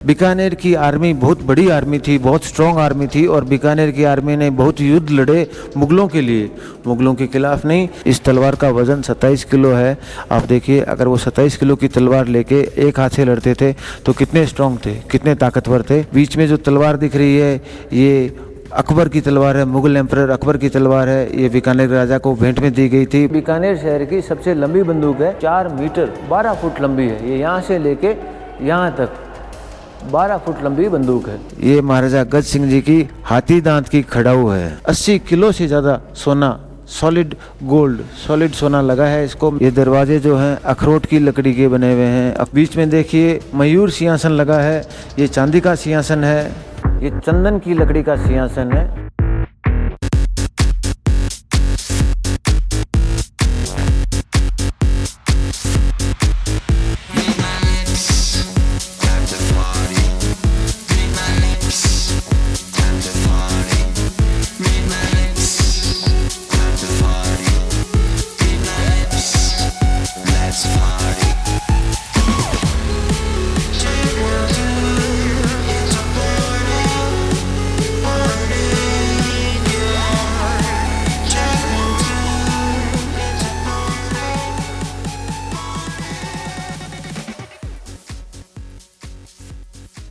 बीकानेर की आर्मी बहुत बड़ी आर्मी थी, बहुत स्ट्रॉन्ग आर्मी थी और बीकानेर की आर्मी ने बहुत युद्ध लड़े मुगलों के लिए, मुगलों के खिलाफ नहीं। इस तलवार का वजन 27 किलो है। आप देखिए, अगर वो 27 किलो की तलवार लेके एक हाथ से लड़ते थे तो कितने स्ट्रॉन्ग थे, कितने ताकतवर थे। बीच में जो तलवार दिख रही है ये अकबर की तलवार है, मुगल एम्परर अकबर की तलवार है। ये बीकानेर राजा को भेंट में दी गई थी। बीकानेर शहर की सबसे लंबी बंदूक है, 4 मीटर 12 फुट लंबी है। ये यहाँ से लेके यहाँ तक 12 फुट लंबी बंदूक है। ये महाराजा गज सिंह जी की हाथी दांत की खड़ाऊ है। 80 किलो से ज्यादा सोना, सॉलिड गोल्ड, सॉलिड सोना लगा है इसको। ये दरवाजे जो हैं अखरोट की लकड़ी के बने हुए हैं। अब बीच में देखिए मयूर सिंहासन लगा है। ये चांदी का सिंहासन है, ये चंदन की लकड़ी का सिंहासन है।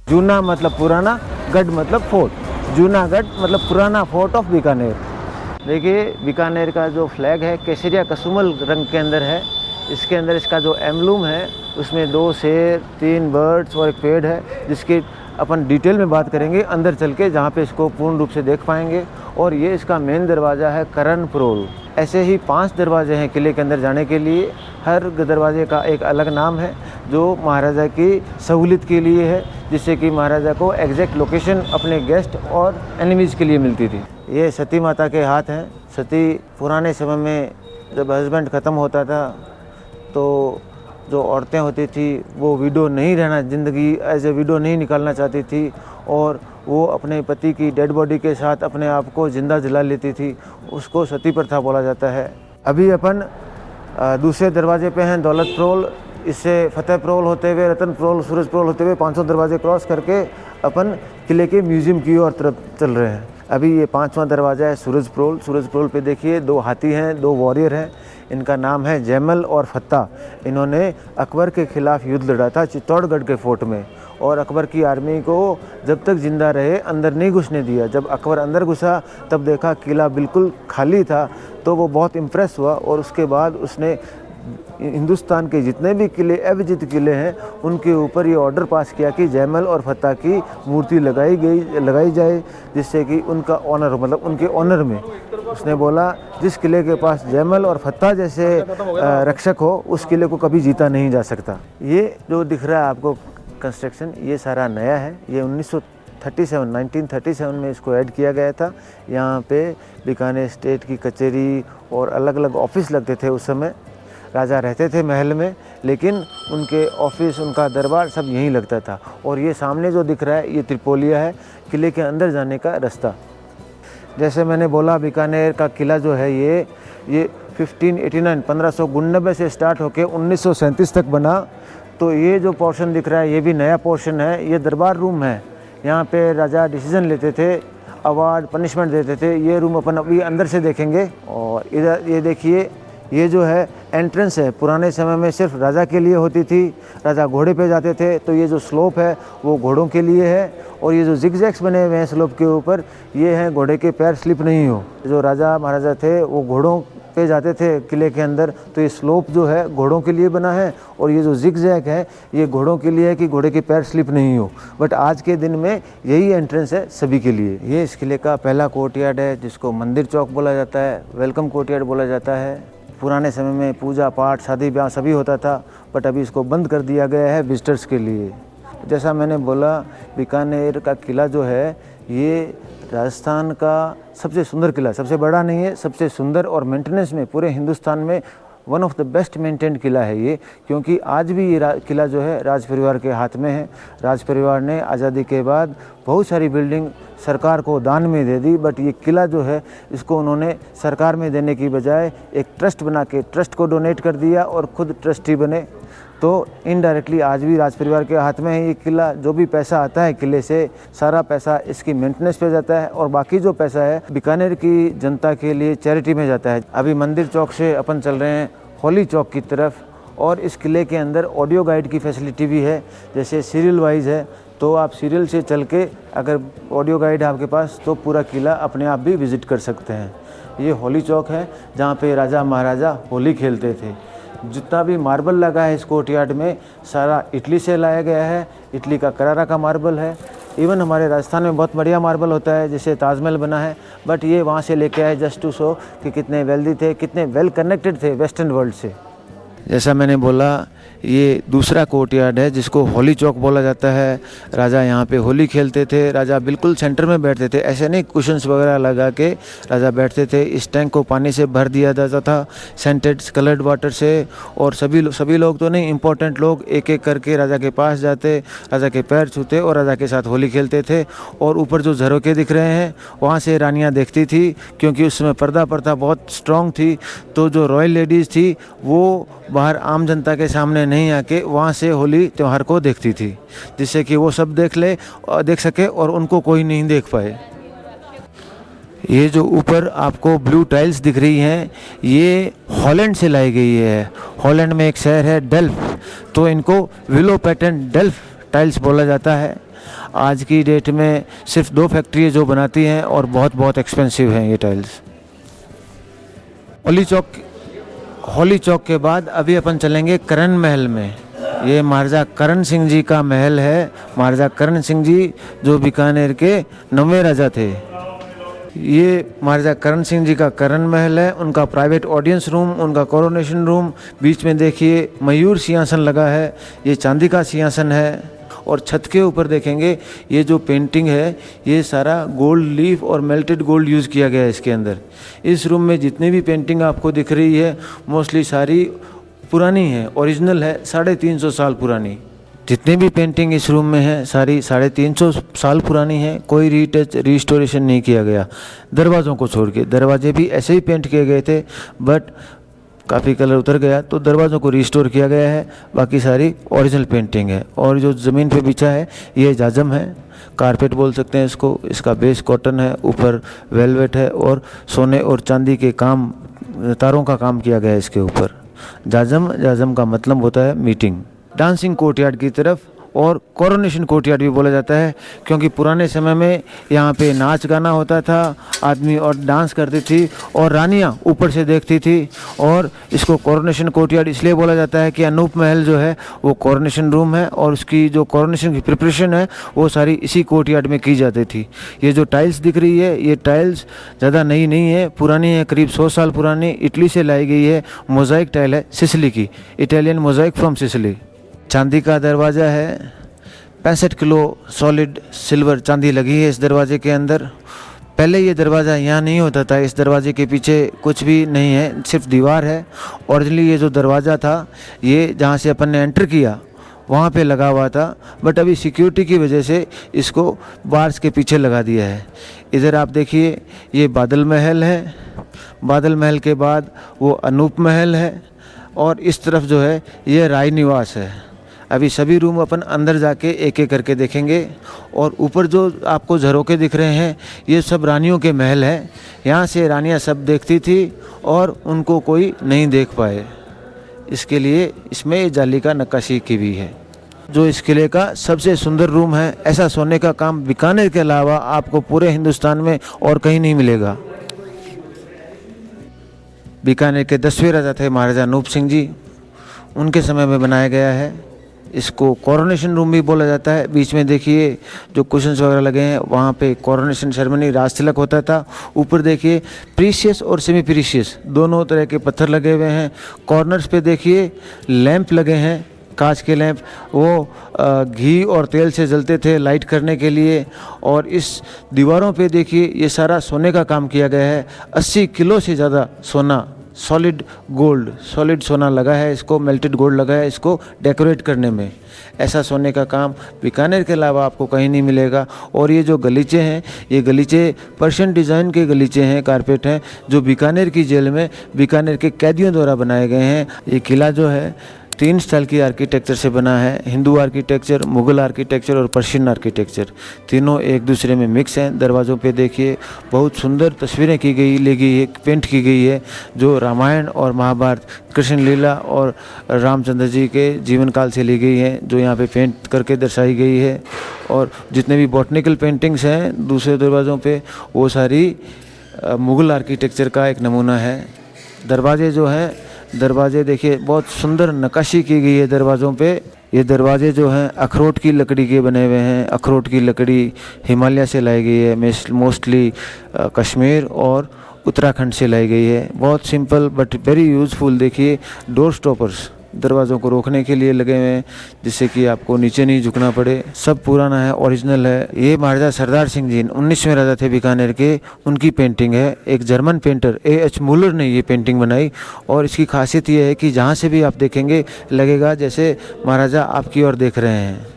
जूना मतलब पुराना, गढ़ मतलब फोर्ट। जूनागढ़ मतलब पुराना फोर्ट ऑफ बीकानेर। देखिए बीकानेर का जो फ्लैग है केसरिया कसुमल रंग के अंदर है। इसके अंदर इसका जो एम्बलम है उसमें 2 शेर, 3 बर्ड्स और एक पेड़ है, जिसकी अपन डिटेल में बात करेंगे अंदर चल के, जहाँ पे इसको पूर्ण रूप से देख पाएंगे। और ये इसका मेन दरवाज़ा है करण प्रोल। ऐसे ही 5 दरवाजे हैं किले के अंदर जाने के लिए। हर दरवाजे का एक अलग नाम है जो महाराजा की सहूलियत के लिए है, जिससे कि महाराजा को एग्जैक्ट लोकेशन अपने गेस्ट और एनिमीज़ के लिए मिलती थी। ये सती माता के हाथ हैं। सती पुराने समय में जब हस्बैंड ख़त्म होता था तो जो औरतें होती थी वो विडो नहीं रहना, ज़िंदगी एज ए विडो नहीं निकालना चाहती थी और वो अपने पति की डेड बॉडी के साथ अपने आप को ज़िंदा जला लेती थी। उसको सती प्रथा बोला जाता है। अभी अपन दूसरे दरवाजे पे हैं, दौलत प्रोल। इससे फतेह प्रोल होते हुए, रतन प्रोल, सूरज प्रोल होते हुए 500 दरवाजे क्रॉस करके अपन किले के म्यूज़ियम की ओर तरफ चल रहे हैं। अभी ये 5वां दरवाज़ा है सूरज प्रोल। सूरज प्रोल पे देखिए 2 हाथी हैं, 2 वॉरियर हैं। इनका नाम है जैमल और फत्ता। इन्होंने अकबर के खिलाफ युद्ध लड़ा था चित्तौड़गढ़ के फोर्ट में, और अकबर की आर्मी को जब तक जिंदा रहे अंदर नहीं घुसने दिया। जब अकबर अंदर घुसा तब देखा किला बिल्कुल खाली था, तो वो बहुत इम्प्रेस हुआ और उसके बाद उसने हिंदुस्तान के जितने भी किले, अविजित किले हैं, उनके ऊपर ये ऑर्डर पास किया कि जैमल और फत्ता की मूर्ति लगाई जाए, जिससे कि उनका ऑनर, मतलब उनके ऑनर में। उसने बोला जिस किले के पास जैमल और फत्ता जैसे रक्षक हो उस किले को कभी जीता नहीं जा सकता। ये जो दिख रहा है आपको कंस्ट्रक्शन, ये सारा नया है। ये 1937 में इसको ऐड किया गया था। यहाँ पे बीकानेर स्टेट की कचहरी और अलग अलग ऑफिस लगते थे उस समय। राजा रहते थे महल में, लेकिन उनके ऑफिस, उनका दरबार सब यहीं लगता था। और ये सामने जो दिख रहा है ये त्रिपोलिया है, किले के अंदर जाने का रास्ता। जैसे मैंने बोला बीकानेर का किला जो है ये 1589 से स्टार्ट होकर 1937 तक बना। तो ये जो पोर्शन दिख रहा है ये भी नया पोर्शन है। ये दरबार रूम है। यहाँ पे राजा डिसीजन लेते थे, अवार्ड, पनिशमेंट देते थे। ये रूम अपन अभी अंदर से देखेंगे। और इधर ये देखिए, ये जो है एंट्रेंस है। पुराने समय में सिर्फ राजा के लिए होती थी, राजा घोड़े पे जाते थे, तो ये जो स्लोप है वो घोड़ों के लिए है। और ये जो जिगजैग्स बने हुए हैं स्लोप के ऊपर, ये हैं घोड़े के पैर स्लिप नहीं हो। जो राजा महाराजा थे वो घोड़ों पे जाते थे किले के अंदर, तो ये स्लोप जो है घोड़ों के लिए बना है। और ये जो जिगजैग है ये घोड़ों के लिए है कि घोड़े के पैर स्लिप नहीं हो। बट आज के दिन में यही एंट्रेंस है सभी के लिए। ये इस किले का पहला कोर्टयार्ड है, जिसको मंदिर चौक बोला जाता है, वेलकम कोर्टयार्ड बोला जाता है। पुराने समय में पूजा पाठ, शादी ब्याह सभी होता था, बट अभी इसको बंद कर दिया गया है विजिटर्स के लिए। जैसा मैंने बोला, बीकानेर का किला जो है ये राजस्थान का सबसे सुंदर किला, सबसे बड़ा नहीं है, सबसे सुंदर और मेंटेनेंस में पूरे हिंदुस्तान में one of the best maintained किला है ये। क्योंकि आज भी ये किला जो है राज परिवार के हाथ में है। राज परिवार ने आज़ादी के बाद बहुत सारी बिल्डिंग सरकार को दान में दे दी, बट ये किला जो है इसको उन्होंने सरकार में देने की बजाय एक ट्रस्ट बना के ट्रस्ट को डोनेट कर दिया और खुद ट्रस्टी बने। तो इनडायरेक्टली आज भी राज परिवार के हाथ में है ये किला। जो भी पैसा आता है किले से, सारा पैसा इसकी मेंटेनेंस पे जाता है और बाकी जो पैसा है बीकानेर की जनता के लिए चैरिटी में जाता है। अभी मंदिर चौक से अपन चल रहे हैं होली चौक की तरफ, और इस किले के अंदर ऑडियो गाइड की फैसिलिटी भी है। जैसे सीरियल वाइज है तो आप सीरियल से चल के, अगर ऑडियो गाइड है आपके पास, तो पूरा किला अपने आप भी विज़िट कर सकते हैं। ये होली चौक है जहाँ पे राजा महाराजा होली खेलते थे। जितना भी मार्बल लगा है इस कोर्टयार्ड में, सारा इटली से लाया गया है। इटली का करारा का मार्बल है। इवन हमारे राजस्थान में बहुत बढ़िया मार्बल होता है, जैसे ताजमहल बना है, बट ये वहाँ से लेके आए जस्ट टू शो कि कितने वेल्दी थे, कितने वेल कनेक्टेड थे वेस्टर्न वर्ल्ड से। जैसा मैंने बोला, ये दूसरा कोर्टयार्ड है जिसको होली चौक बोला जाता है। राजा यहाँ पे होली खेलते थे। राजा बिल्कुल सेंटर में बैठते थे, ऐसे नहीं कुशन्स वगैरह लगा के राजा बैठते थे। इस टैंक को पानी से भर दिया जाता था, सेंटेड कलर्ड वाटर से, और सभी लोग तो नहीं, इम्पोर्टेंट लोग एक एक करके राजा के पास जाते, राजा के पैर छूते और राजा के साथ होली खेलते थे। और ऊपर जो झरोके दिख रहे हैं वहाँ से रानियाँ देखती थी, क्योंकि उस समय पर्दा प्रथा बहुत स्ट्रॉन्ग थी। तो जो रॉयल लेडीज़ थी वो बाहर आम जनता के सामने नहीं आके वहाँ से होली त्यौहार को देखती थी, जिससे कि वो सब देख सके और उनको कोई नहीं देख पाए। ये जो ऊपर आपको ब्लू टाइल्स दिख रही हैं, ये हॉलैंड से लाई गई है। हॉलैंड में एक शहर है डेल्फ, तो इनको विलो पैटर्न डेल्फ टाइल्स बोला जाता है। आज की डेट में सिर्फ 2 फैक्ट्री जो बनाती हैं और बहुत एक्सपेंसिव हैं ये टाइल्स। होली चौक के बाद अभी अपन चलेंगे करण महल में। ये महाराजा करण सिंह जी का महल है। महाराजा करण सिंह जी जो बीकानेर के 9वें राजा थे। ये महाराजा करण सिंह जी का करण महल है, उनका प्राइवेट ऑडियंस रूम, उनका कोरोनेशन रूम। बीच में देखिए मयूर सिंहासन लगा है, ये चांदी का सिंहासन है। और छत के ऊपर देखेंगे ये जो पेंटिंग है, ये सारा गोल्ड लीफ और मेल्टेड गोल्ड यूज़ किया गया है इसके अंदर। इस रूम में जितनी भी पेंटिंग आपको दिख रही है मोस्टली सारी पुरानी है, ओरिजिनल है, 350 साल पुरानी। जितनी भी पेंटिंग इस रूम में है सारी 350 साल पुरानी है, कोई रीटच रिस्टोरेशन नहीं किया गया। दरवाज़ों को छोड़ के, दरवाजे भी ऐसे ही पेंट किए गए थे, बट काफ़ी कलर उतर गया तो दरवाज़ों को रिस्टोर किया गया है। बाकी सारी ओरिजिनल पेंटिंग है। और जो ज़मीन पे बिछा है ये जाजम है, कारपेट बोल सकते हैं इसको। इसका बेस कॉटन है, ऊपर वेलवेट है और सोने और चांदी के काम, तारों का काम किया गया है इसके ऊपर। जाजम का मतलब होता है मीटिंग। डांसिंग कोर्टयार्ड की तरफ, और कोरोनेशन कोर्टयार्ड भी बोला जाता है, क्योंकि पुराने समय में यहाँ पे नाच गाना होता था, आदमी और डांस करती थी और रानियाँ ऊपर से देखती थी। और इसको कोरोनेशन कोर्टयार्ड इसलिए बोला जाता है कि अनूप महल जो है वो कोरोनेशन रूम है, और उसकी जो कोरोनेशन की प्रिपरेशन है वो सारी इसी कोर्टयार्ड में की जाती थी। ये जो टाइल्स दिख रही है, ये टाइल्स ज़्यादा नई नहीं है, पुरानी है, करीब 100 साल पुरानी, इटली से लाई गई है। मोज़ाइक टाइल है, सिसिली की, इटालियन मोज़ाइक फ्रॉम सिसिली। चांदी का दरवाज़ा है, 65 किलो सॉलिड सिल्वर चांदी लगी है इस दरवाजे के अंदर। पहले ये दरवाज़ा यहाँ नहीं होता था, इस दरवाजे के पीछे कुछ भी नहीं है, सिर्फ दीवार है। ओरिजिनली ये जो दरवाज़ा था ये जहाँ से अपन ने एंटर किया वहाँ पे लगा हुआ था, बट अभी सिक्योरिटी की वजह से इसको बार्स के पीछे लगा दिया है। इधर आप देखिए ये बादल महल है, बादल महल के बाद वो अनूप महल है, और इस तरफ जो है ये राय निवास है। अभी सभी रूम अपन अंदर जाके एक एक करके देखेंगे। और ऊपर जो आपको झरोके दिख रहे हैं ये सब रानियों के महल हैं। यहाँ से रानियाँ सब देखती थी और उनको कोई नहीं देख पाए, इसके लिए इसमें जाली का नक्काशी की भी है। जो इस किले का सबसे सुंदर रूम है, ऐसा सोने का काम बीकानेर के अलावा आपको पूरे हिंदुस्तान में और कहीं नहीं मिलेगा। बीकानेर के 10वें राजा थे महाराजा अनूप सिंह जी, उनके समय में बनाया गया है। इसको कोरोनेशन रूम भी बोला जाता है। बीच में देखिए जो कुशन्स वगैरह लगे हैं, वहाँ पे कोरोनेशन सेरेमनी, राज तिलक होता था। ऊपर देखिए प्रीशियस और सेमी प्रीशियस दोनों तरह के पत्थर लगे हुए हैं। कॉर्नर्स पे देखिए लैंप लगे हैं, कांच के लैंप, वो घी और तेल से जलते थे लाइट करने के लिए। और इस दीवारों पे देखिए ये सारा सोने का काम किया गया है। 80 किलो से ज़्यादा सोना, सॉलिड गोल्ड, सॉलिड सोना लगा है इसको, मेल्टेड गोल्ड लगा है इसको डेकोरेट करने में। ऐसा सोने का काम बीकानेर के अलावा आपको कहीं नहीं मिलेगा। और ये जो गलीचे हैं, ये गलीचे पर्शियन डिज़ाइन के गलीचे हैं, कारपेट हैं, जो बीकानेर की जेल में बीकानेर के कैदियों द्वारा बनाए गए हैं। ये किला जो है 3 स्टाइल की आर्किटेक्चर से बना है, हिंदू आर्किटेक्चर, मुग़ल आर्किटेक्चर और पर्शियन आर्किटेक्चर। तीनों एक दूसरे में मिक्स हैं। दरवाज़ों पे देखिए बहुत सुंदर तस्वीरें ली गई है, पेंट की गई है, जो रामायण और महाभारत, कृष्ण लीला और रामचंद्र जी के जीवन काल से ली गई हैं, जो यहाँ पे पेंट करके दर्शाई गई है। और जितने भी बॉटनिकल पेंटिंग्स हैं दूसरे दरवाज़ों पे, वो सारी मुग़ल आर्किटेक्चर का एक नमूना है। दरवाजे जो हैं, दरवाजे देखिए बहुत सुंदर नक्काशी की गई है दरवाज़ों पे। ये दरवाजे जो हैं अखरोट की लकड़ी के बने हुए हैं। अखरोट की लकड़ी हिमालय से लाई गई है, मोस्टली कश्मीर और उत्तराखंड से लाई गई है। बहुत सिंपल बट वेरी यूज़फुल। देखिए डोर स्टॉपर्स दरवाज़ों को रोकने के लिए लगे हुए हैं, जिससे कि आपको नीचे नहीं झुकना पड़े। सब पुराना है, ओरिजिनल है। ये महाराजा सरदार सिंह जी 19वें राजा थे बीकानेर के, उनकी पेंटिंग है। एक जर्मन पेंटर A.H. मूलर ने ये पेंटिंग बनाई। और इसकी खासियत ये है कि जहाँ से भी आप देखेंगे लगेगा जैसे महाराजा आपकी ओर देख रहे हैं।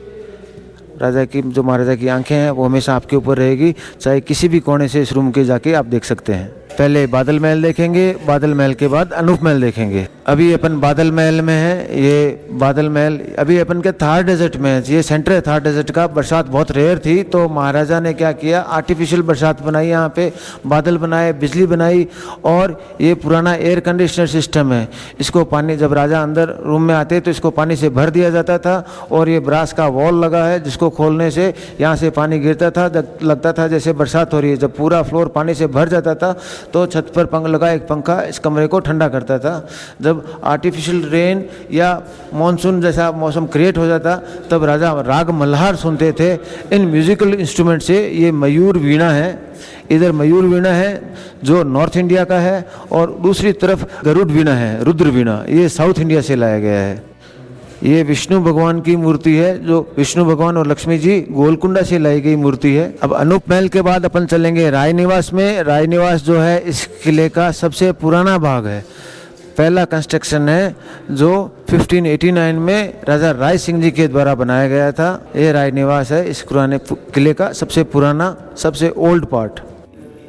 महाराजा की आंखें हैं वो हमेशा आपके ऊपर रहेगी, चाहे किसी भी कोने से इस रूम के जाके आप देख सकते हैं। पहले बादल महल देखेंगे, बादल महल के बाद अनूप महल देखेंगे। अभी अपन बादल महल में है। ये बादल महल अभी अपन के थार डेजर्ट में है। ये सेंटर है थार डेजर्ट का। बरसात बहुत रेयर थी तो महाराजा ने क्या किया, आर्टिफिशियल बरसात बनाई, यहाँ पे बादल बनाए, बिजली बनाई। और ये पुराना एयर कंडीशनर सिस्टम है। इसको पानी, जब राजा अंदर रूम में आते तो इसको पानी से भर दिया जाता था। और ये ब्रास का वॉल लगा है, जिसको खोलने से यहाँ से पानी गिरता था, लगता था जैसे बरसात हो रही है। जब पूरा फ्लोर पानी से भर जाता था तो छत पर एक पंखा इस कमरे को ठंडा करता था। जब आर्टिफिशियल रेन या मॉनसून जैसा मौसम क्रिएट हो जाता तब राजा राग मल्हार सुनते थे इन म्यूजिकल इंस्ट्रूमेंट से। ये मयूर वीणा है, इधर मयूर वीणा है जो नॉर्थ इंडिया का है, और दूसरी तरफ गरुड़ वीणा है, रुद्र वीणा, ये साउथ इंडिया से लाया गया है। ये विष्णु भगवान की मूर्ति है, जो विष्णु भगवान और लक्ष्मी जी गोलकुंडा से लाई गई मूर्ति है। अब अनूप महल के बाद अपन चलेंगे राय निवास में। राय निवास जो है इस किले का सबसे पुराना भाग है। पहला कंस्ट्रक्शन है जो 1589 में राजा राय सिंह जी के द्वारा बनाया गया था। ये राय निवास है इस पुराने किले का सबसे पुराना, सबसे ओल्ड पार्ट।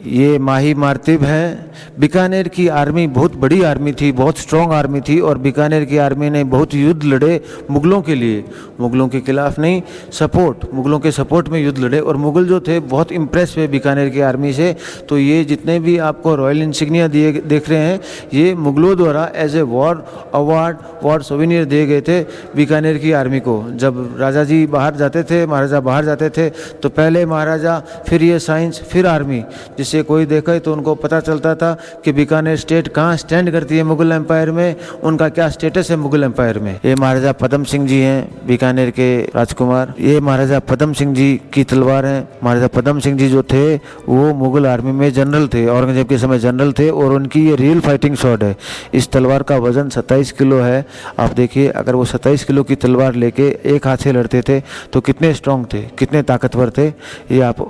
ये माही मारतिब हैं। बीकानेर की आर्मी बहुत बड़ी आर्मी थी, बहुत स्ट्रॉन्ग आर्मी थी। और बीकानेर की आर्मी ने बहुत युद्ध लड़े मुग़लों के लिए, मुग़लों के खिलाफ नहीं, मुग़लों के सपोर्ट में युद्ध लड़े। और मुग़ल जो थे बहुत इम्प्रेस हुए बीकानेर की आर्मी से। तो ये जितने भी आपको रॉयल इंसिग्निया देख रहे हैं, ये मुग़लों द्वारा as a war award, war souvenir दिए गए थे बीकानेर की आर्मी को। जब राजा जी बाहर जाते थे, महाराजा बाहर जाते थे, तो पहले महाराजा, फिर ये साइंस, फिर आर्मी, जिससे कोई देखे तो उनको पता चलता था कि बीकानेर स्टेट कहाँ स्टैंड करती है मुग़ल एम्पायर में, उनका क्या स्टेटस है मुग़ल एम्पायर में। ये महाराजा पदम सिंह जी हैं, बीकानेर के राजकुमार। ये महाराजा पदम सिंह जी की तलवार है। महाराजा पदम सिंह जी जो थे वो मुग़ल आर्मी में जनरल थे, औरंगजेब के समय जनरल थे। और उनकी ये रियल फाइटिंग शॉट है। इस तलवार का वजन 27 किलो है। आप देखिए, अगर वो 27 किलो की तलवार लेके एक हाथ से लड़ते थे तो कितने स्ट्रॉन्ग थे, कितने ताकतवर थे, ये आप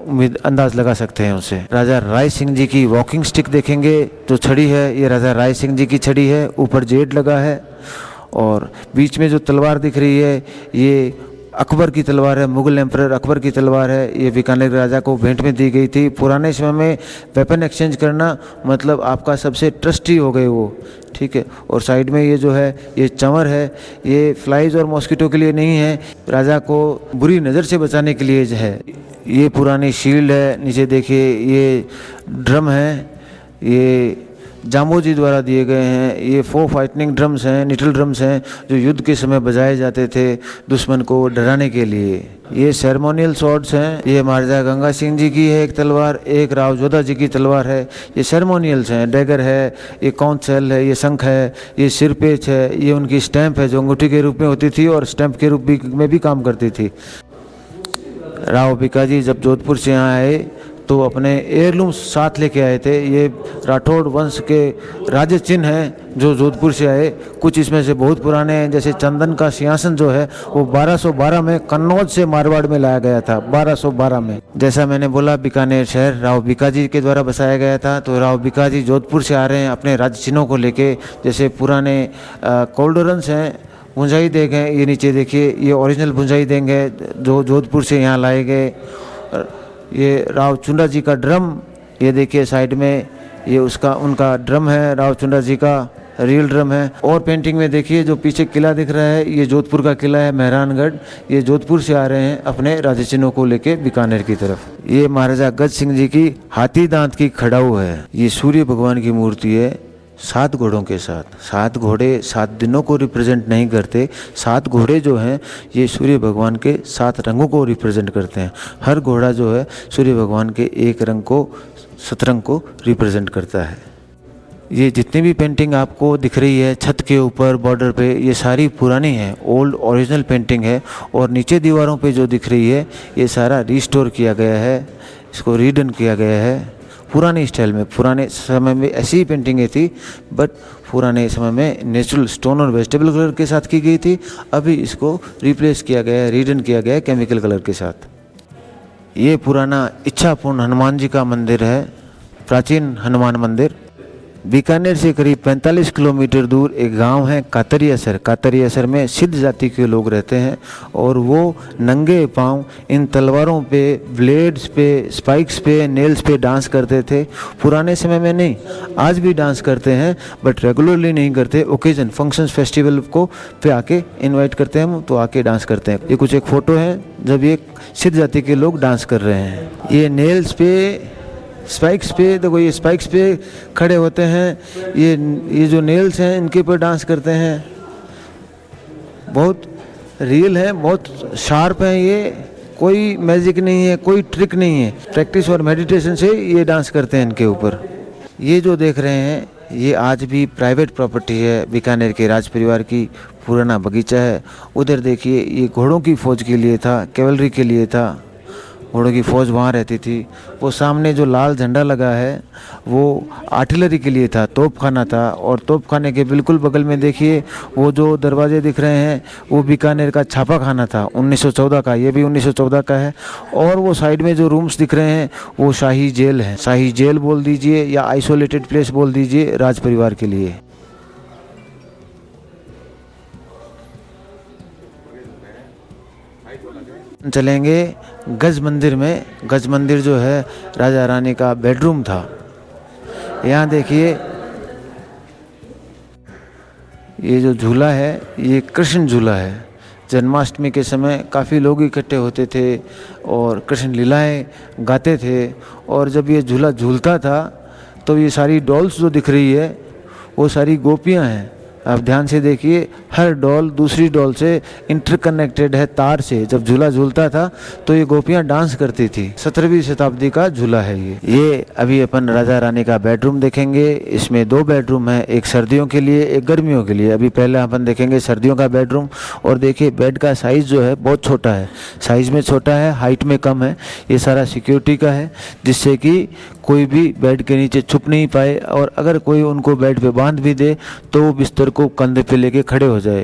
अंदाज लगा सकते हैं उससे। राजा राय सिंह जी की वॉकिंग स्टिक देखेंगे, जो छड़ी है ये राजा राय सिंह जी की छड़ी है। ऊपर जेड लगा है और बीच में जो तलवार दिख रही है ये अकबर की तलवार है, मुग़ल एम्परर अकबर की तलवार है। ये बीकानेर राजा को भेंट में दी गई थी। पुराने समय में वेपन एक्सचेंज करना मतलब आपका सबसे ट्रस्टी हो गए वो, ठीक है। और साइड में ये जो है ये चंवर है, ये फ्लाइज और मॉस्किटो के लिए नहीं है, राजा को बुरी नज़र से बचाने के लिए है। ये पुरानी शील्ड है। नीचे देखिए ये ड्रम है, ये जामोजी द्वारा दिए गए हैं। ये 4 फाइटिंग ड्रम्स हैं, निटल ड्रम्स हैं, जो युद्ध के समय बजाए जाते थे दुश्मन को डराने के लिए। ये सेरेमोनियल स्वॉर्ड्स हैं। ये महाराजा गंगा सिंह जी की है एक तलवार, एक राव जोधा जी की तलवार है। ये सेरेमोनियल्स हैं। डैगर है, ये कौंसल है, ये शंख है, ये सिरपेच है, ये उनकी स्टैंप है जो अंगूठी के रूप में होती थी और स्टैंप के रूप में भी काम करती थी। राव भिकाजी जब जोधपुर से यहाँ आए तो अपने एयरलूम साथ लेके आए थे। ये राठौड़ वंश के राज्य चिन्ह हैं जो जोधपुर से आए। कुछ इसमें से बहुत पुराने हैं, जैसे चंदन का सिंहासन जो है वो 1212 में कन्नौज से मारवाड़ में लाया गया था, 1212 में। जैसा मैंने बोला बीकानेर शहर राव भिकाजी के द्वारा बसाया गया था। तो राव भिकाजी जोधपुर से आ रहे हैं अपने राज्य चिन्हों को लेके। जैसे पुराने कोल्डरन्स हैं, भुंजाई देंगे, ये नीचे देखिए ये ओरिजिनल भुंजाई देंगे जो जोधपुर से यहाँ लाए गए। ये राव चुंडा जी का ड्रम, ये देखिए साइड में, ये उनका ड्रम है राव चुंडा जी का। रियल ड्रम है। और पेंटिंग में देखिए जो पीछे किला दिख रहा है, ये जोधपुर का किला है मेहरानगढ़। ये जोधपुर से आ रहे हैं अपने राजा चिन्हों को लेके बीकानेर की तरफ। ये महाराजा गज सिंह जी की हाथी दांत की खड़ाऊ है। ये सूर्य भगवान की मूर्ति है 7 घोड़ों के साथ। 7 घोड़े 7 दिनों को रिप्रेजेंट नहीं करते। 7 घोड़े जो हैं ये सूर्य भगवान के 7 रंगों को रिप्रेजेंट करते हैं। हर घोड़ा जो है सूर्य भगवान के एक रंग को, सतरंग को रिप्रेजेंट करता है। ये जितनी भी पेंटिंग आपको दिख रही है छत के ऊपर बॉर्डर पे, ये सारी पुरानी है, ओल्ड ओरिजिनल पेंटिंग है। और नीचे दीवारों पे जो दिख रही है ये सारा रिस्टोर किया गया है, इसको रीडन किया गया है पुराने स्टाइल में। पुराने समय में ऐसी ही पेंटिंगें थी, बट पुराने समय में नेचुरल स्टोन और वेजिटेबल कलर के साथ की गई थी। अभी इसको रिप्लेस किया गया है, रीडन किया गया है केमिकल कलर के साथ। ये पुराना इच्छापूर्ण हनुमान जी का मंदिर है, प्राचीन हनुमान मंदिर। बीकानेर से करीब 45 किलोमीटर दूर एक गांव है कातरियासर। कातरियासर में सिद्ध जाति के लोग रहते हैं और वो नंगे पांव इन तलवारों पे, ब्लेड्स पे, स्पाइक्स पे, नेल्स पे डांस करते थे। पुराने समय में नहीं, आज भी डांस करते हैं, बट रेगुलरली नहीं करते। ओकेजन, फंक्शंस, फेस्टिवल को पे आके इनवाइट करते हैं हम, तो आके डांस करते हैं। ये कुछ एक फ़ोटो है जब ये सिद्ध जाति के लोग डांस कर रहे हैं। ये नेल्स पे, स्पाइक्स पे, देखो ये स्पाइक्स पे खड़े होते हैं। ये जो नेल्स हैं इनके ऊपर डांस करते हैं। बहुत रियल है, बहुत शार्प है। ये कोई मैजिक नहीं है, कोई ट्रिक नहीं है। प्रैक्टिस और मेडिटेशन से ये डांस करते हैं इनके ऊपर। ये जो देख रहे हैं ये आज भी प्राइवेट प्रॉपर्टी है बीकानेर के राज परिवार की। पुराना बगीचा है। उधर देखिए ये घोड़ों की फौज के लिए था, कैवलरी के लिए था। घोड़ों की फ़ौज वहाँ रहती थी। वो सामने जो लाल झंडा लगा है वो आर्टिलरी के लिए था, तोपखाना था। और तोपखाने के बिल्कुल बगल में देखिए वो जो दरवाजे दिख रहे हैं वो बीकानेर का छापा खाना था 1914 का। ये भी 1914 का है। और वो साइड में जो रूम्स दिख रहे हैं वो शाही जेल है। शाही जेल बोल दीजिए या आइसोलेटेड प्लेस बोल दीजिए राज परिवार के लिए। चलेंगे गज मंदिर में। गज मंदिर जो है राजा रानी का बेडरूम था। यहाँ देखिए ये जो झूला है ये कृष्ण झूला है। जन्माष्टमी के समय काफ़ी लोग इकट्ठे होते थे और कृष्ण लीलाएं गाते थे। और जब ये झूला झूलता था तो ये सारी डॉल्स जो दिख रही है वो सारी गोपियाँ हैं। आप ध्यान से देखिए, हर डॉल दूसरी डॉल से इंटरकनेक्टेड है तार से। जब झूला झूलता था तो ये गोपियां डांस करती थी। 17वीं शताब्दी का झूला है ये। अभी अपन राजा रानी का बेडरूम देखेंगे। इसमें 2 बेडरूम है, एक सर्दियों के लिए, एक गर्मियों के लिए। अभी पहले अपन देखेंगे सर्दियों का बेडरूम। और देखिए बेड का साइज़ जो है बहुत छोटा है, साइज़ में छोटा है, हाइट में कम है। ये सारा सिक्योरिटी का है जिससे कि कोई भी बेड के नीचे छुप नहीं पाए। और अगर कोई उनको बेड पे बांध भी दे तो वो बिस्तर को कंधे पे लेके खड़े हो जाए।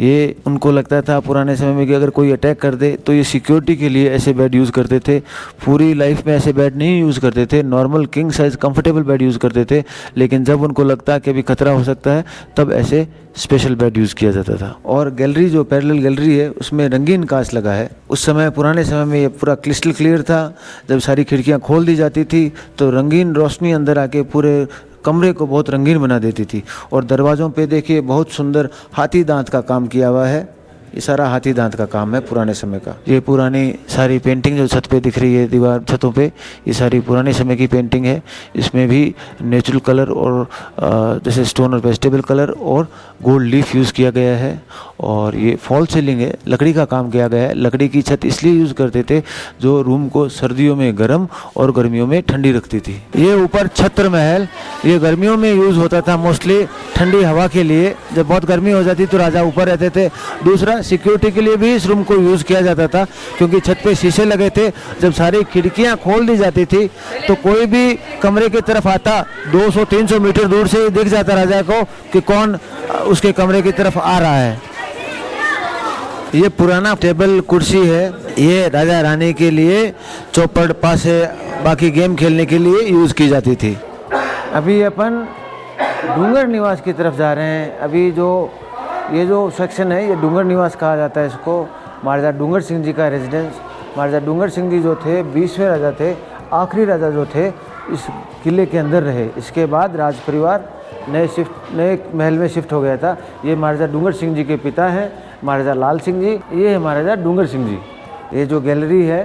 ये उनको लगता था पुराने समय में कि अगर कोई अटैक कर दे तो ये सिक्योरिटी के लिए ऐसे बेड यूज़ करते थे। पूरी लाइफ में ऐसे बेड नहीं यूज़ करते थे, normal king size comfortable bed use करते थे। लेकिन जब उनको लगता कि अभी खतरा हो सकता है तब ऐसे स्पेशल बेड यूज़ किया जाता था। और गैलरी जो पैरेलल गैलरी है उसमें रंगीन कांच लगा है। उस समय पुराने समय में ये पूरा क्रिस्टल क्लियर था। जब सारी खिड़कियाँ खोल दी जाती थी तो रंगीन रोशनी अंदर आके पूरे कमरे को बहुत रंगीन बना देती थी। और दरवाज़ों पे देखिए बहुत सुंदर हाथी दांत का काम किया हुआ है। ये सारा हाथी दांत का काम है पुराने समय का। ये पुरानी सारी पेंटिंग जो छत पे दिख रही है, दीवार छतों पे, ये सारी पुराने समय की पेंटिंग है। इसमें भी नेचुरल कलर और जैसे स्टोन और वेजिटेबल कलर और गोल्ड लीफ यूज़ किया गया है। और ये फॉल सीलिंग है, लकड़ी का काम किया गया है। लकड़ी की छत इसलिए यूज़ करते थे जो रूम को सर्दियों में गर्म और गर्मियों में ठंडी रखती थी। ये ऊपर छत्र महल, ये गर्मियों में यूज़ होता था मोस्टली ठंडी हवा के लिए। जब बहुत गर्मी हो जाती तो राजा ऊपर रहते थे। दूसरा सिक्योरिटी के लिए भी इस रूम को यूज़ किया जाता था क्योंकि छत पे शीशे लगे थे। जब सारी खिड़कियां खोल दी जाती थी तो कोई भी कमरे की तरफ आता 200-300 मीटर दूर से दिख जाता राजा को कि कौन उसके कमरे की तरफ आ रहा है। ये पुराना टेबल कुर्सी है। ये राजा रानी के लिए चौपड़ पासे बाकी गेम खेलने के लिए यूज़ की जाती थी। अभी अपन डूंगर निवास की तरफ जा रहे हैं। अभी ये जो सेक्शन है ये डूंगर निवास कहा जाता है इसको। महाराजा डूंगर सिंह जी का रेजिडेंस। महाराजा डूंगर सिंह जी जो थे 20वें राजा थे, आखिरी राजा जो थे इस किले के अंदर रहे। इसके बाद राज परिवार नए महल में शिफ्ट हो गया था। ये महाराजा डूंगर सिंह जी के पिता हैं, महाराजा लाल सिंह जी। ये है महाराजा डूंगर सिंह जी। ये जो गैलरी है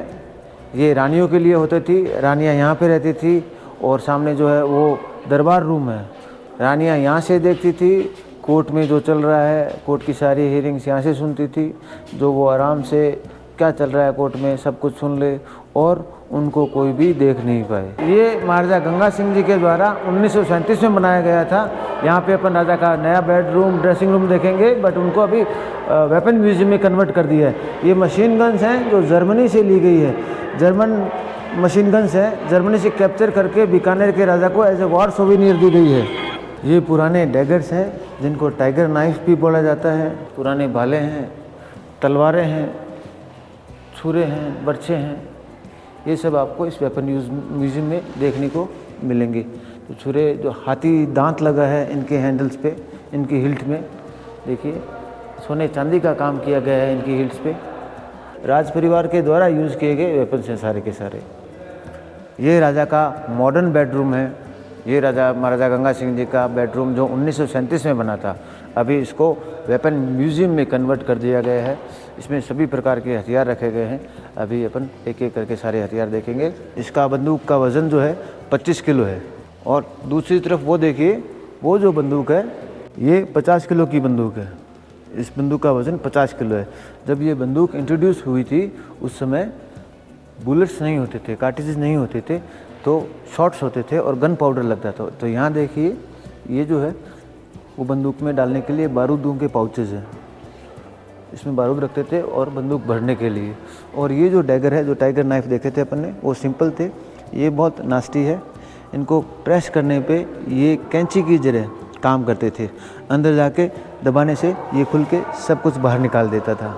ये रानियों के लिए होती थी, रानियाँ यहाँ पे रहती थी। और सामने जो है वो दरबार रूम है, रानियाँ यहाँ से देखती थी। कोर्ट में जो चल रहा है, कोर्ट की सारी हियरिंग्स यहाँ से सुनती थी, जो वो आराम से क्या चल रहा है कोर्ट में सब कुछ सुन ले और उनको कोई भी देख नहीं पाए। ये महाराजा गंगा सिंह जी के द्वारा 1937 में बनाया गया था। यहाँ पे अपन राजा का नया बेडरूम, ड्रेसिंग रूम देखेंगे, बट उनको अभी वेपन म्यूजियम में कन्वर्ट कर दिया है। ये मशीन गन्स हैं जो जर्मनी से ली गई है, जर्मन मशीन गन्स हैं, जर्मनी से कैप्चर करके बीकानेर के राजा को एज ए वॉर सोवेनियर दी गई है। ये पुराने डैगर्स हैं जिनको टाइगर नाइफ भी बोला जाता है। पुराने भाले हैं, तलवारें हैं, छुरे हैं, बर्छे हैं, ये सब आपको इस वेपन म्यूजियम में देखने को मिलेंगे। तो छुरे जो हाथी दांत लगा है इनके हैंडल्स पे, इनकी हिल्ट में देखिए सोने चांदी का काम किया गया है इनकी हिल्ट्स पे। राज परिवार के द्वारा यूज़ किए गए वेपन्स हैं सारे के सारे। ये राजा का मॉडर्न बेडरूम है। ये महाराजा गंगा सिंह जी का बेडरूम जो 1937 में बना था, अभी इसको वेपन म्यूजियम में कन्वर्ट कर दिया गया है। इसमें सभी प्रकार के हथियार रखे गए हैं। अभी अपन एक एक करके सारे हथियार देखेंगे। इसका बंदूक का वज़न जो है 25 किलो है। और दूसरी तरफ वो देखिए, वो जो बंदूक है ये 50 किलो की बंदूक है। इस बंदूक का वज़न 50 किलो है। जब ये बंदूक इंट्रोड्यूस हुई थी उस समय बुलेट्स नहीं होते थे, कार्ट्रिजेस नहीं होते थे, तो शॉट्स होते थे और गन पाउडर लगता था। तो यहाँ देखिए ये जो है वो बंदूक में डालने के लिए बारूदों के पाउचेज़ हैं, इसमें बारूद रखते थे और बंदूक भरने के लिए। और ये जो डैगर है, जो टाइगर नाइफ देखे थे अपन ने, वो सिंपल थे, ये बहुत नास्टी है। इनको प्रेस करने पे ये कैंची की जगह काम करते थे, अंदर जाके दबाने से ये खुल के सब कुछ बाहर निकाल देता था।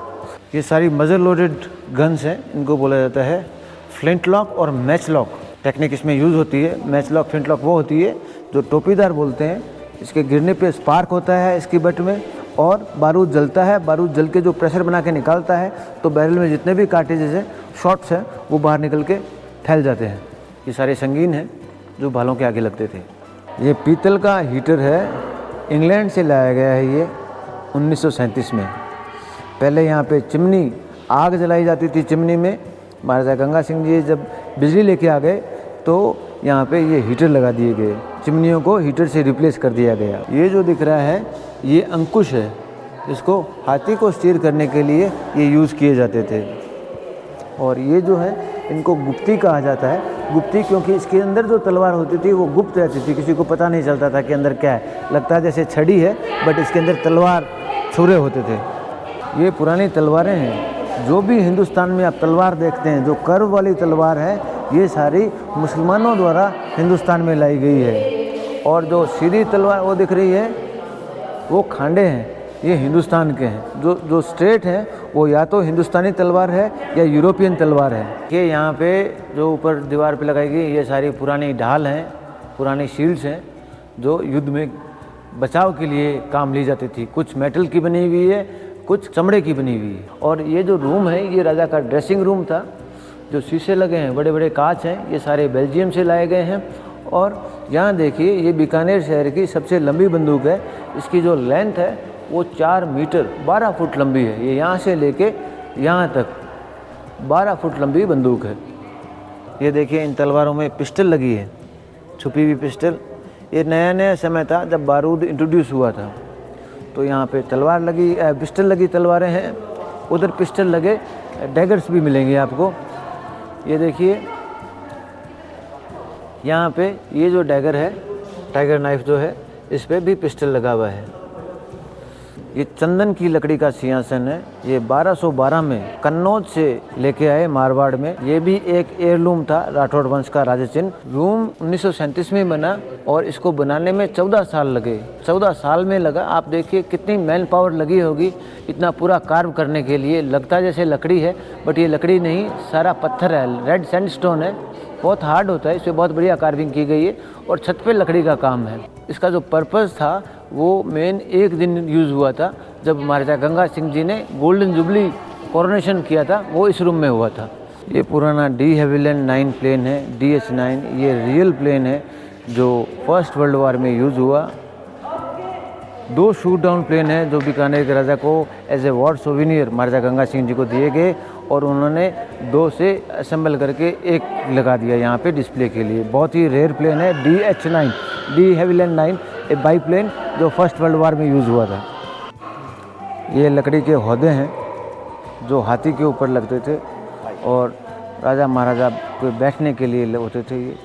ये सारी मजर लोडेड गन्स हैं, इनको बोला जाता है फ्लिंट लॉक और मैच लॉक टेक्निक इसमें यूज़ होती है। मैच लॉक, फ्लिंट लॉक वो होती है जो टोपीदार बोलते हैं। इसके गिरने पे स्पार्क होता है इसकी बट में और बारूद जलता है। बारूद जल के जो प्रेशर बना के निकालता है तो बैरल में जितने भी कार्ट्रिजेज हैं, शॉट्स हैं, वो बाहर निकल के फैल जाते हैं। ये सारे संगीन हैं जो भालों के आगे लगते थे। ये पीतल का हीटर है, इंग्लैंड से लाया गया है ये 1937 में। पहले यहाँ पे चिमनी, आग जलाई जाती थी चिमनी में। महाराजा गंगा सिंह जी जब बिजली लेके आ गए तो यहाँ पे ये हीटर लगा दिए गए, चिमनियों को हीटर से रिप्लेस कर दिया गया। ये जो दिख रहा है ये अंकुश है, इसको हाथी को स्टीयर करने के लिए ये यूज़ किए जाते थे। और ये जो है इनको गुप्ती कहा जाता है। गुप्ती क्योंकि इसके अंदर जो तलवार होती थी वो गुप्त रहती थी, किसी को पता नहीं चलता था कि अंदर क्या है। लगता है जैसे छड़ी है बट इसके अंदर तलवार, छुरे होते थे। ये पुरानी तलवारें हैं। जो भी हिंदुस्तान में आप तलवार देखते हैं, जो कर्व वाली तलवार है, ये सारी मुसलमानों द्वारा हिंदुस्तान में लाई गई है। और जो सीधी तलवार वो दिख रही है वो खांडे हैं, ये हिंदुस्तान के हैं। जो स्ट्रेट हैं वो या तो हिंदुस्तानी तलवार है या यूरोपियन तलवार है। ये यहाँ पे जो ऊपर दीवार पे लगाई गई ये सारी पुरानी ढाल हैं, पुरानी शील्ड्स हैं जो युद्ध में बचाव के लिए काम ली जाती थी। कुछ मेटल की बनी हुई है, कुछ चमड़े की बनी हुई है। और ये जो रूम है ये राजा का ड्रेसिंग रूम था। जो शीशे लगे हैं, बड़े बड़े कांच हैं, ये सारे बेल्जियम से लाए गए हैं। और यहाँ देखिए ये बीकानेर शहर की सबसे लंबी बंदूक है। इसकी जो लेंथ है वो 4 मीटर 12 फुट लंबी है। ये यहाँ से लेके यहाँ तक 12 फुट लंबी बंदूक है। ये देखिए इन तलवारों में पिस्टल लगी है, छुपी हुई पिस्टल। ये नया नया समय था जब बारूद इंट्रोड्यूस हुआ था, तो यहाँ पे तलवार लगी, पिस्टल लगी तलवारें हैं। उधर पिस्टल लगे डैगर्स भी मिलेंगे आपको। ये देखिए यहाँ पे ये जो डैगर है, टाइगर नाइफ जो है, इस पे भी पिस्टल लगा हुआ है। ये चंदन की लकड़ी का सिंहासन है। ये 1212 में कन्नौज से लेके आए मारवाड़ में। ये भी एक एयरलूम था राठौड़ वंश का राजा चिन्ह। रूम 1937 में बना और इसको बनाने में 14 साल लगे। 14 साल में लगा। आप देखिए कितनी मैन पावर लगी होगी इतना पूरा कार्व करने के लिए। लगता है जैसे लकड़ी है बट ये लकड़ी नहीं, सारा पत्थर है, रेड सैंडस्टोन है, बहुत हार्ड होता है। इससे बहुत बढ़िया कार्विंग की गई है और छत पे लकड़ी का काम है। इसका जो पर्पस था वो मेन एक दिन यूज़ हुआ था जब महाराजा गंगा सिंह जी ने गोल्डन जुबली कोरोनेशन किया था, वो इस रूम में हुआ था। ये पुराना डी हैविलन 9 प्लेन है, DH-9। ये रियल प्लेन है जो फर्स्ट वर्ल्ड वार में यूज़ हुआ 2 शूट डाउन प्लेन हैं जो बीकानेर के राजा को एज ए वॉर सोविनियर महाराजा गंगा सिंह जी को दिए गए और उन्होंने 2 से असेंबल करके एक लगा दिया यहाँ पे डिस्प्ले के लिए। बहुत ही रेयर प्लेन है DH-9, डी हेविलैंड 9, एक बाई प्लेन जो फर्स्ट वर्ल्ड वार में यूज़ हुआ था। ये लकड़ी के हौदे हैं जो हाथी के ऊपर लगते थे और राजा महाराजा को बैठने के लिए होते थे ये।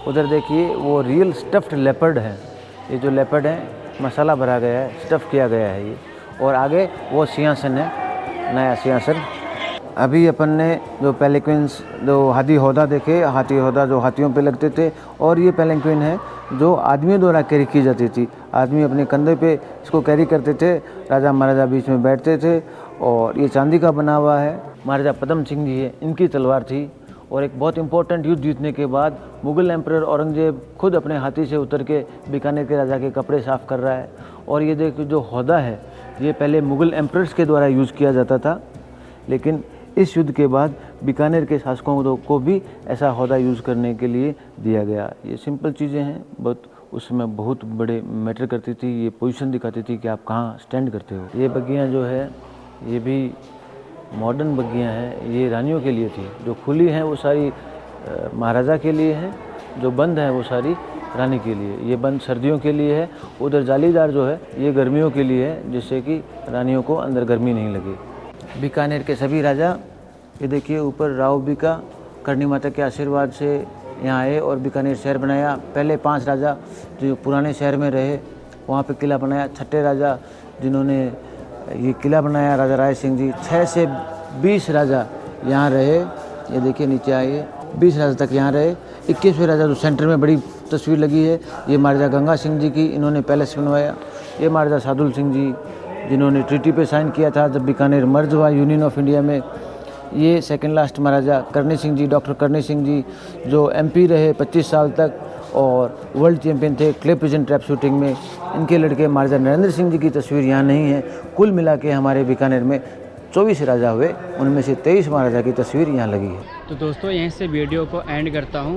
उधर देखिए वो रियल स्टफ्ड लेपर्ड है, ये जो लेपर्ड है मसाला भरा गया है, स्टफ़ किया गया है ये। और आगे वो सिंहासन है, नया सिंहासन। अभी अपन ने जो पेलिक्विन्स जो हाथी हौदा देखे, हाथी हौदा जो हाथियों पे लगते थे, और ये पेलिक्विन है जो आदमियों द्वारा कैरी की जाती थी। आदमी अपने कंधे पे इसको कैरी करते थे, राजा महाराजा बीच में बैठते थे। और ये चांदी का बना हुआ है। महाराजा पदम सिंह जी है, इनकी तलवार थी। और एक बहुत इंपॉर्टेंट युद्ध जीतने के बाद मुग़ल एम्परर औरंगजेब खुद अपने हाथी से उतर के बीकानेर के राजा के कपड़े साफ़ कर रहा है। और ये देखो जो हौदा है ये पहले मुग़ल एम्परर्स के द्वारा यूज़ किया जाता था, लेकिन इस युद्ध के बाद बीकानेर के शासकों को भी ऐसा हौदा यूज़ करने के लिए दिया गया। ये सिंपल चीज़ें हैं, बट उसमें बहुत बड़े मैटर करती थी। ये पोजीशन दिखाती थी कि आप कहाँ स्टैंड करते हो। ये बग्गियाँ जो है ये भी मॉडर्न बग्गियाँ हैं, ये रानियों के लिए थी। जो खुली हैं वो सारी महाराजा के लिए हैं, जो बंद हैं वो सारी रानी के लिए। ये बंद सर्दियों के लिए है, उधर जालीदार जो है ये गर्मियों के लिए है, जिससे कि रानियों को अंदर गर्मी नहीं लगे। बीकानेर के सभी राजा, ये देखिए ऊपर राव बीका करणी माता के आशीर्वाद से यहाँ आए और बीकानेर शहर बनाया। पहले 5 राजा जो पुराने शहर में रहे वहाँ पे किला बनाया। 6ठे राजा जिन्होंने ये किला बनाया राजा राय सिंह जी। 6 से 20 राजा यहाँ रहे। ये देखिए नीचे आइए, 20 राजा तक यहाँ रहे। 21वें राजा जो सेंटर में बड़ी तस्वीर लगी है ये महाराजा गंगा सिंह जी की, इन्होंने पैलेस बनवाया। ये महाराजा सादुल सिंह जी जिन्होंने ट्रीटी पे साइन किया था जब बीकानेर मर्ज हुआ यूनियन ऑफ इंडिया में। ये सेकंड लास्ट महाराजा करणी सिंह जी, डॉक्टर करणी सिंह जी जो MP रहे 25 साल तक और वर्ल्ड चैंपियन थे क्ले पिजन ट्रैप शूटिंग में। इनके लड़के महाराजा नरेंद्र सिंह जी की तस्वीर यहाँ नहीं है। कुल मिला के हमारे बीकानेर में 24 राजा हुए, उनमें से 23 महाराजा की तस्वीर यहाँ लगी है। तो दोस्तों यहीं से वीडियो को एंड करता हूँ।